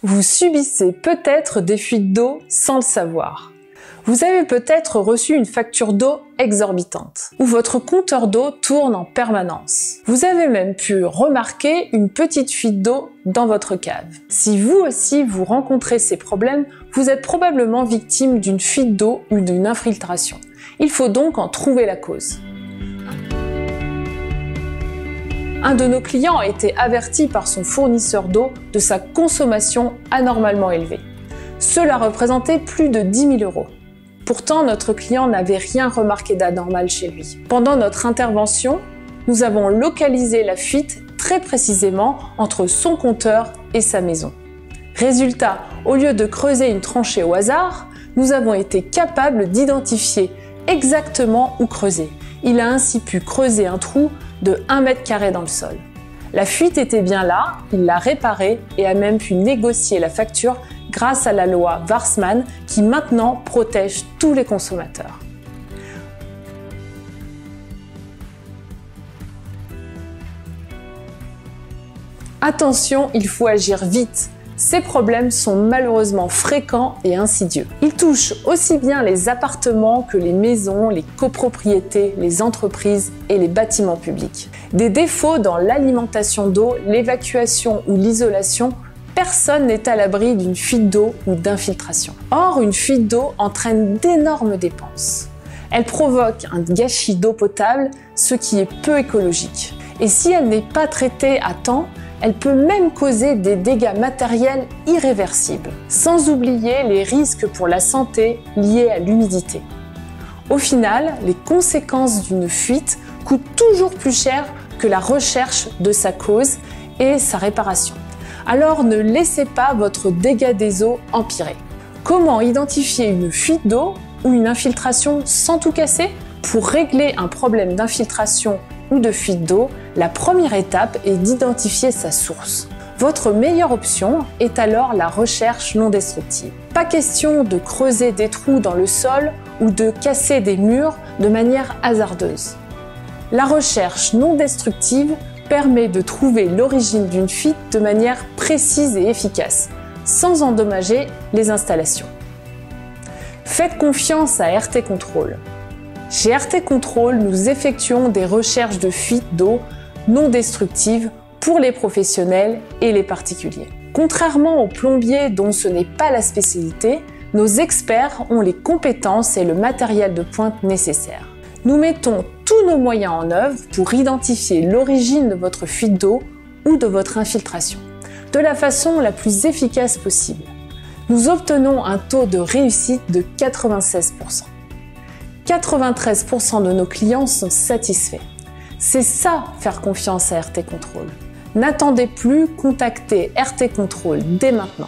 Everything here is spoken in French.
Vous subissez peut-être des fuites d'eau sans le savoir. Vous avez peut-être reçu une facture d'eau exorbitante, ou votre compteur d'eau tourne en permanence. Vous avez même pu remarquer une petite fuite d'eau dans votre cave. Si vous aussi vous rencontrez ces problèmes, vous êtes probablement victime d'une fuite d'eau ou d'une infiltration. Il faut donc en trouver la cause. Un de nos clients a été averti par son fournisseur d'eau de sa consommation anormalement élevée. Cela représentait plus de 10 000 €. Pourtant, notre client n'avait rien remarqué d'anormal chez lui. Pendant notre intervention, nous avons localisé la fuite très précisément entre son compteur et sa maison. Résultat, au lieu de creuser une tranchée au hasard, nous avons été capables d'identifier exactement où creuser. Il a ainsi pu creuser un trou de 1 m² dans le sol. La fuite était bien là, il l'a réparée et a même pu négocier la facture grâce à la loi Warsmann qui maintenant protège tous les consommateurs. Attention, il faut agir vite. Ces problèmes sont malheureusement fréquents et insidieux. Ils touchent aussi bien les appartements que les maisons, les copropriétés, les entreprises et les bâtiments publics. Des défauts dans l'alimentation d'eau, l'évacuation ou l'isolation, personne n'est à l'abri d'une fuite d'eau ou d'infiltration. Or, une fuite d'eau entraîne d'énormes dépenses. Elle provoque un gâchis d'eau potable, ce qui est peu écologique. Et si elle n'est pas traitée à temps, elle peut même causer des dégâts matériels irréversibles, sans oublier les risques pour la santé liés à l'humidité. Au final, les conséquences d'une fuite coûtent toujours plus cher que la recherche de sa cause et sa réparation. Alors ne laissez pas votre dégât des eaux empirer. Comment identifier une fuite d'eau ou une infiltration sans tout casser? Pour régler un problème d'infiltration ou de fuite d'eau, la première étape est d'identifier sa source. Votre meilleure option est alors la recherche non destructive. Pas question de creuser des trous dans le sol ou de casser des murs de manière hasardeuse. La recherche non destructive permet de trouver l'origine d'une fuite de manière précise et efficace, sans endommager les installations. Faites confiance à RT Control. Chez RT Control, nous effectuons des recherches de fuites d'eau non destructives pour les professionnels et les particuliers. Contrairement aux plombiers dont ce n'est pas la spécialité, nos experts ont les compétences et le matériel de pointe nécessaires. Nous mettons tous nos moyens en œuvre pour identifier l'origine de votre fuite d'eau ou de votre infiltration, de la façon la plus efficace possible. Nous obtenons un taux de réussite de 96%. 93% de nos clients sont satisfaits. C'est ça, faire confiance à RT Control. N'attendez plus, contactez RT Control dès maintenant.